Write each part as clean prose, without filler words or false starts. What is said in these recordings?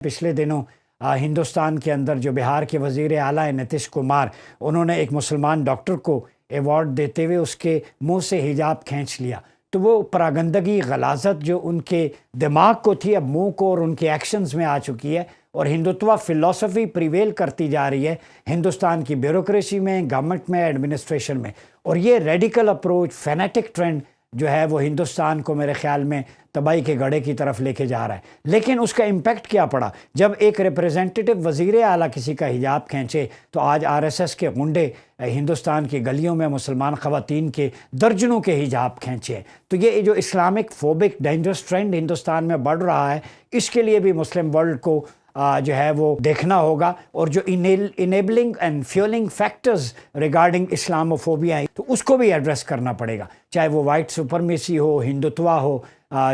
پچھلے دنوں ہندوستان کے اندر جو بہار کے وزیر اعلیٰ ہیں نتیش کمار، انہوں نے ایک مسلمان ڈاکٹر کو ایوارڈ دیتے ہوئے اس کے منہ سے حجاب کھینچ لیا۔ تو وہ پراگندگی، غلاظت جو ان کے دماغ کو تھی اب منہ کو اور ان کے ایکشنز میں آ چکی ہے، اور ہندوتوا فلسفی پریویل کرتی جا رہی ہے ہندوستان کی بیوروکریسی میں، گورنمنٹ میں، ایڈمنسٹریشن میں۔ اور یہ ریڈیکل اپروچ، فینیٹک ٹرینڈ جو ہے وہ ہندوستان کو میرے خیال میں تباہی کے گڑھے کی طرف لے کے جا رہا ہے۔ لیکن اس کا امپیکٹ کیا پڑا؟ جب ایک ریپریزنٹیٹو وزیر اعلیٰ کسی کا حجاب کھینچے تو آج RSS کے غنڈے ہندوستان کی گلیوں میں مسلمان خواتین کے درجنوں کے حجاب کھینچے ہیں۔ تو یہ جو Islamophobic dangerous trend Hindustan میں بڑھ رہا ہے، اس کے لیے بھی مسلم ورلڈ کو جو ہے وہ دیکھنا ہوگا، اور جو enabling and fuelling factors regarding Islamophobia ہے تو اس کو بھی ایڈریس کرنا پڑے گا، چاہے وہ وائٹ سپرمیسی ہو، ہندوتوا ہو،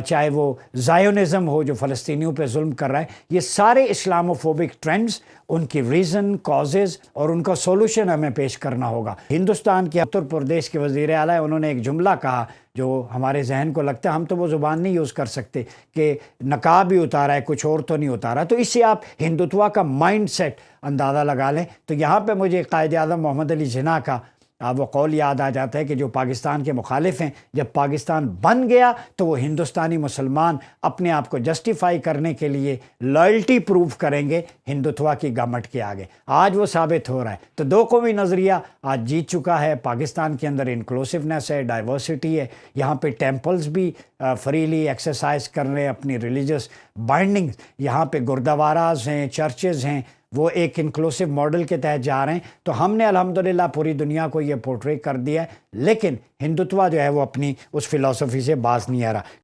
چاہے وہ زائونزم ہو جو فلسطینیوں پہ ظلم کر رہا ہے۔ یہ سارے اسلاموفوبک ٹرینڈز، ان کی ریزن، کازز اور ان کا سولوشن ہمیں پیش کرنا ہوگا۔ ہندوستان کے اتر پردیش کے وزیر اعلیٰ انہوں نے ایک جملہ کہا جو ہمارے ذہن کو لگتا ہے ہم تو وہ زبان نہیں یوز کر سکتے، کہ نقاب بھی اتارا ہے، کچھ اور تو نہیں اتارا۔ تو اس سے آپ ہندوتوا کا مائنڈ سیٹ اندازہ لگا لیں۔ تو یہاں پہ مجھے قائد اعظم محمد علی جناح کا وہ قول یاد آ جاتا ہے کہ جو پاکستان کے مخالف ہیں، جب پاکستان بن گیا تو وہ ہندوستانی مسلمان اپنے آپ کو جسٹیفائی کرنے کے لیے لائلٹی پروف کریں گے ہندوتوا کی گورنمنٹ کے آگے۔ آج وہ ثابت ہو رہا ہے۔ تو دو قومی نظریہ آج جیت چکا ہے۔ پاکستان کے اندر انکلوسیونیس ہے، ڈائیورسٹی ہے، یہاں پہ ٹیمپلز بھی فریلی ایکسرسائز کر رہے ہیں اپنی ریلیجس بائنڈنگ، یہاں پہ گردواراز ہیں، چرچز ہیں، وہ ایک انکلوسیو ماڈل کے تحت جا رہے ہیں۔ تو ہم نے الحمدللہ پوری دنیا کو یہ پورٹری کر دیا ہے، لیکن ہندوتوا جو ہے وہ اپنی اس فلسفی سے باز نہیں آ رہا۔